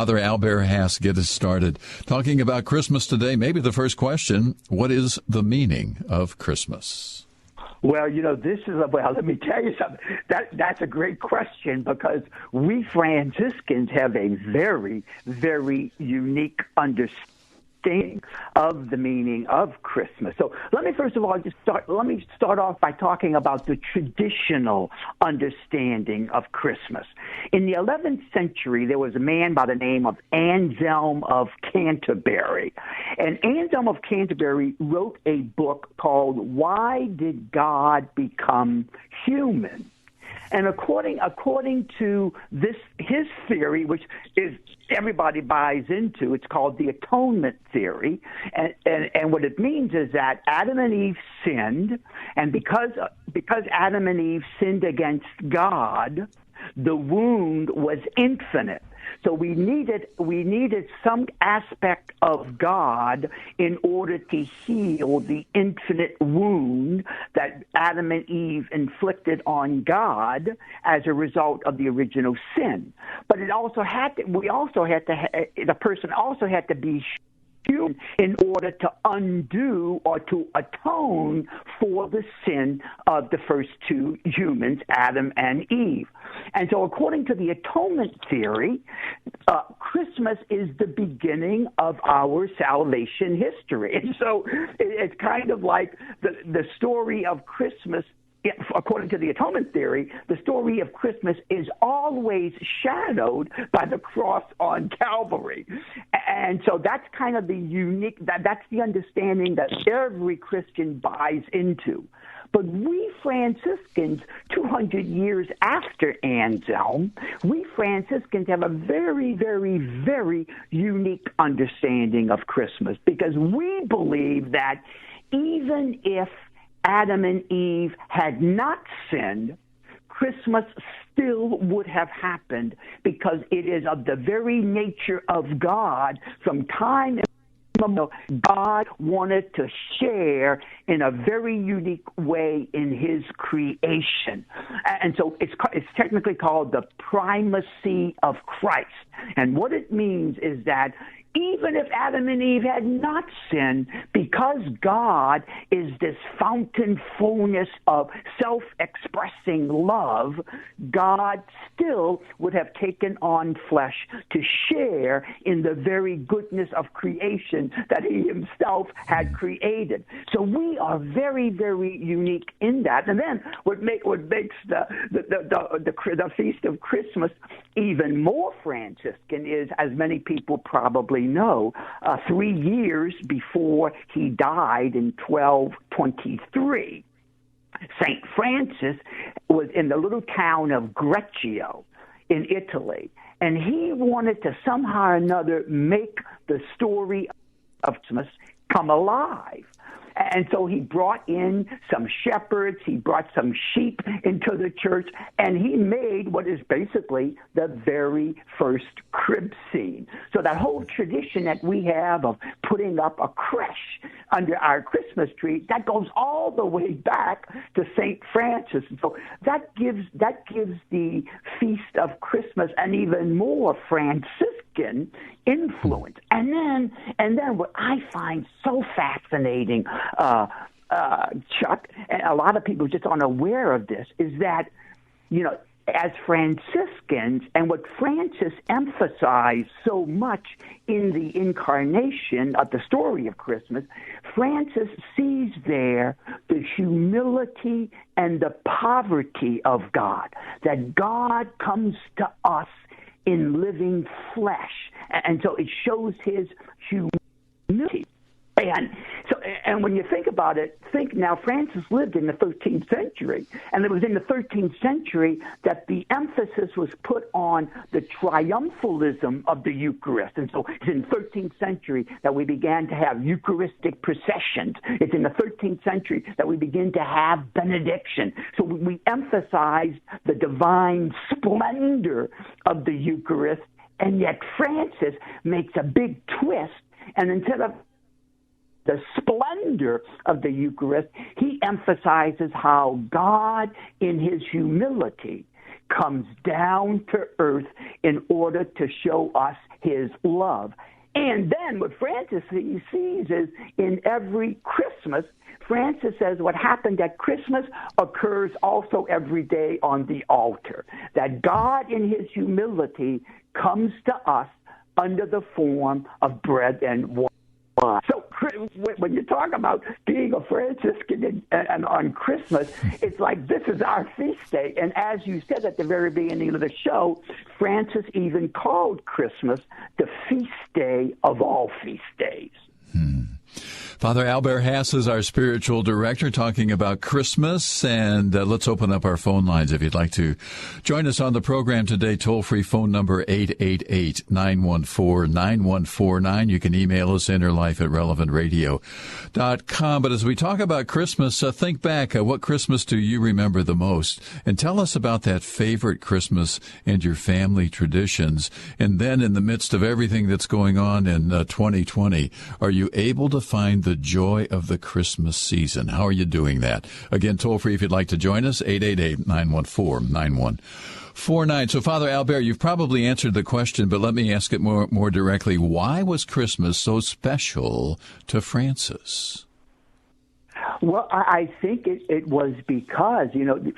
Father Albert Hass, get us started. Talking about Christmas today, maybe the first question, what is the meaning of Christmas? Well, let me tell you something. That's a great question because we Franciscans have a very, very unique understanding of the meaning of Christmas. So let me first of all start off by talking about the traditional understanding of Christmas. In the 11th century, there was a man by the name of Anselm of Canterbury. And Anselm of Canterbury wrote a book called Why Did God Become Human? And according to his theory, which is everybody buys into, it's called the atonement theory. And what it means is that Adam and Eve sinned, and because Adam and Eve sinned against God, the wound was infinite. So we needed some aspect of God in order to heal the infinite wound that Adam and Eve inflicted on God as a result of the original sin. But the person also had to be human in order to undo or to atone for the sin of the first two humans, Adam and Eve. And so according to the atonement theory, Christmas is the beginning of our salvation history. And so it's kind of like the story of Christmas. According to the atonement theory, the story of Christmas is always shadowed by the cross on Calvary. And so that's kind of that's the understanding that every Christian buys into. But we Franciscans, 200 years after Anselm, we Franciscans have a very, very, very unique understanding of Christmas because we believe that even if Adam and Eve had not sinned, Christmas still would have happened because it is of the very nature of God. From time immemorial, God wanted to share in a very unique way in his creation. And so it's technically called the primacy of Christ. And what it means is that even if Adam and Eve had not sinned, because God is this fountain fullness of self-expressing love, God still would have taken on flesh to share in the very goodness of creation that he himself had created. So we are very, very unique in that. And then what makes the Feast of Christmas even more Franciscan is, as many people probably know, 3 years before he died in 1223, St. Francis was in the little town of Greccio in Italy, and he wanted to somehow or another make the story of Christmas come alive. And so he brought in some shepherds, he brought some sheep into the church, and he made what is basically the very first crib scene. So that whole tradition that we have of putting up a creche under our Christmas tree, that goes all the way back to St. Francis. And so that gives the Feast of Christmas an even more Franciscan influence. And then what I find so fascinating, Chuck, and a lot of people just aren't aware of this, is that, as Franciscans, and what Francis emphasized so much in the incarnation of the story of Christmas, Francis sees there the humility and the poverty of God, that God comes to us in living flesh. And so it shows his humility. And when you think about it, think now, Francis lived in the 13th century, and it was in the 13th century that the emphasis was put on the triumphalism of the Eucharist. And so it's in the 13th century that we began to have Eucharistic processions. It's in the 13th century that we begin to have benediction. So we emphasized the divine splendor of the Eucharist, and yet Francis makes a big twist, and instead of the splendor of the Eucharist, he emphasizes how God, in his humility, comes down to earth in order to show us his love. And then what Francis sees is in every Christmas, Francis says what happened at Christmas occurs also every day on the altar, that God in his humility comes to us under the form of bread and wine. So when you talk about being a Franciscan and on Christmas, it's like this is our feast day. And as you said at the very beginning of the show, Francis even called Christmas the feast day of all feast days. Father Albert Hass is our spiritual director, talking about Christmas, and let's open up our phone lines if you'd like to join us on the program today. Toll-free phone number 888-914-9149. You can email us innerlife@relevantradio.com. But as we talk about Christmas, think back. What Christmas do you remember the most? And tell us about that favorite Christmas and your family traditions. And then in the midst of everything that's going on in 2020, are you able to find the joy of the Christmas season? How are you doing that? Again, toll free if you'd like to join us, 888-914-9149. So, Father Albert, you've probably answered the question, but let me ask it more directly. Why was Christmas so special to Francis? Well, I think it was because,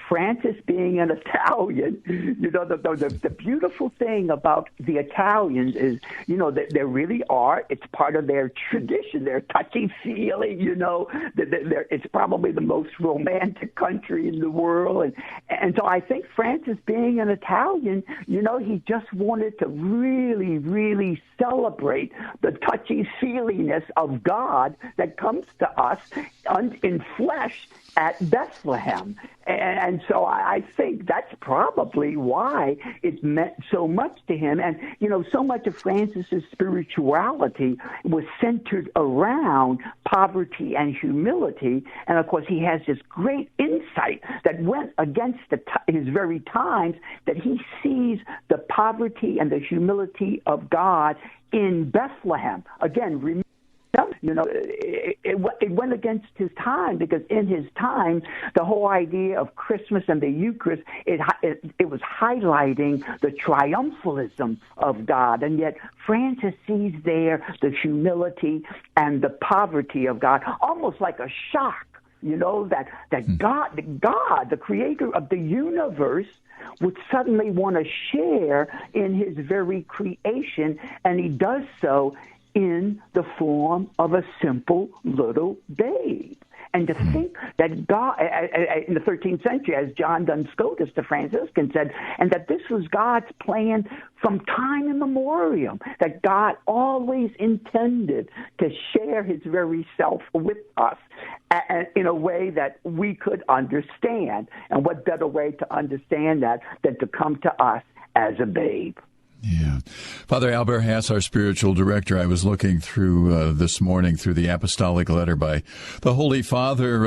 Francis being an Italian, the beautiful thing about the Italians is, that there really are, it's part of their tradition, their touchy-feely, it's probably the most romantic country in the world. And so I think Francis being an Italian, he just wanted to really, really celebrate the touchy-feeliness of God that comes to us in flesh at Bethlehem. And so I think that's probably why it meant so much to him. And, so much of Francis's spirituality was centered around poverty and humility. And, of course, he has this great insight that went against his very times, that he sees the poverty and the humility of God in Bethlehem. Again, remember, it went against his time, because in his time, the whole idea of Christmas and the Eucharist, it was highlighting the triumphalism of God. And yet Francis sees there the humility and the poverty of God, almost like a shock, that God, the creator of the universe, would suddenly want to share in his very creation, and he does so in the form of a simple little babe. And to think that God, in the 13th century, as John Duns Scotus, the Franciscan, said, and that this was God's plan from time immemorial, that God always intended to share his very self with us in a way that we could understand. And what better way to understand that than to come to us as a babe? Yeah. Father Albert Hass, our spiritual director, I was looking through this morning through the apostolic letter by the Holy Father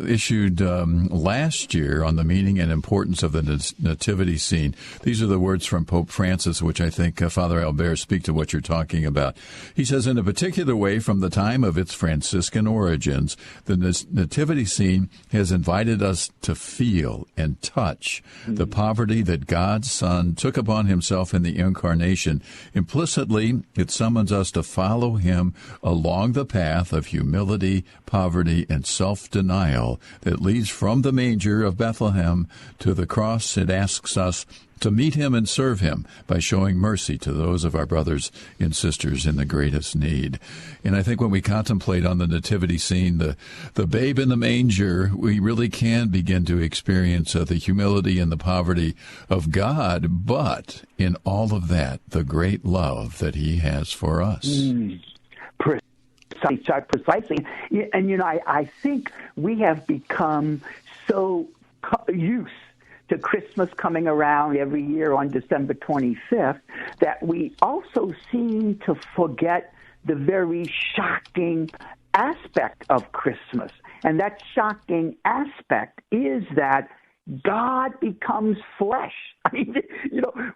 issued last year on the meaning and importance of the nativity scene. These are the words from Pope Francis, which I think, Father Albert, speak to what you're talking about. He says, in a particular way, from the time of its Franciscan origins, the nativity scene has invited us to feel and touch the poverty that God's Son took upon himself in the incarnation. Implicitly, it summons us to follow him along the path of humility, poverty, and self-denial that leads from the manger of Bethlehem to the cross. It asks us to meet him and serve him by showing mercy to those of our brothers and sisters in the greatest need. And I think when we contemplate on the nativity scene, the babe in the manger, we really can begin to experience the humility and the poverty of God, but in all of that, the great love that he has for us. Precisely. And, I think we have become so used to Christmas coming around every year on December 25th, that we also seem to forget the very shocking aspect of Christmas. And that shocking aspect is that God becomes flesh. I mean,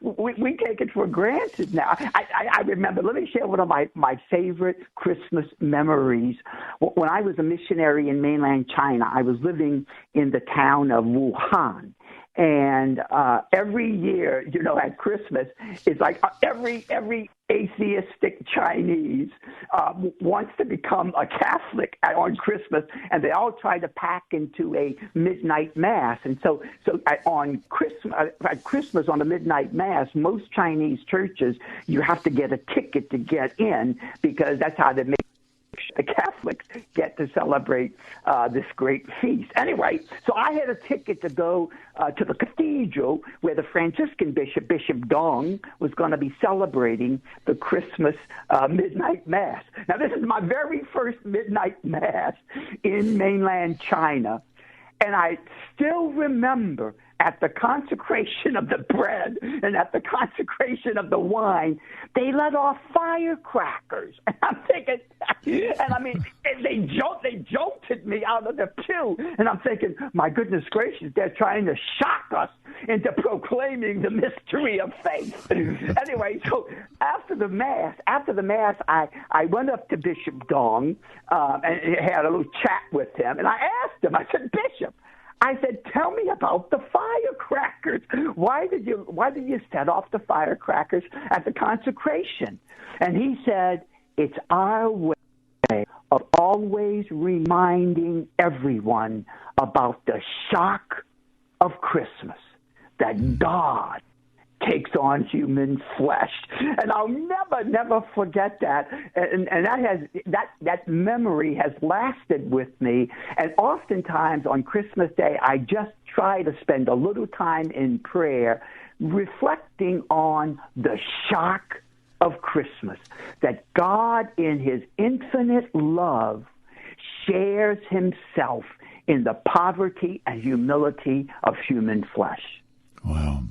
we take it for granted now. I remember, let me share one of my favorite Christmas memories. When I was a missionary in mainland China, I was living in the town of Wuhan. And every year, at Christmas, it's like every atheistic Chinese wants to become a Catholic on Christmas, and they all try to pack into a midnight mass. And so on Christmas, on the midnight mass, most Chinese churches, you have to get a ticket to get in, because that's how they make the Catholics get to celebrate this great feast. Anyway, so I had a ticket to go to the cathedral where the Franciscan Bishop Dong, was going to be celebrating the Christmas midnight mass. Now, this is my very first midnight mass in mainland China, and I still remember at the consecration of the bread and at the consecration of the wine, they let off firecrackers. And I'm thinking, and I mean, they jolted me out of the pew. And I'm thinking, my goodness gracious, they're trying to shock us into proclaiming the mystery of faith. Anyway, so after the mass, I went up to Bishop Dong and had a little chat with him. And I asked him, I said, Bishop, I said, tell me about the firecrackers. Why did you set off the firecrackers at the consecration? And he said, it's our way of always reminding everyone about the shock of Christmas, that God takes on human flesh. And I'll never forget that. And that memory has lasted with me. And oftentimes on Christmas Day, I just try to spend a little time in prayer reflecting on the shock of Christmas, that God in his infinite love shares himself in the poverty and humility of human flesh. Wow.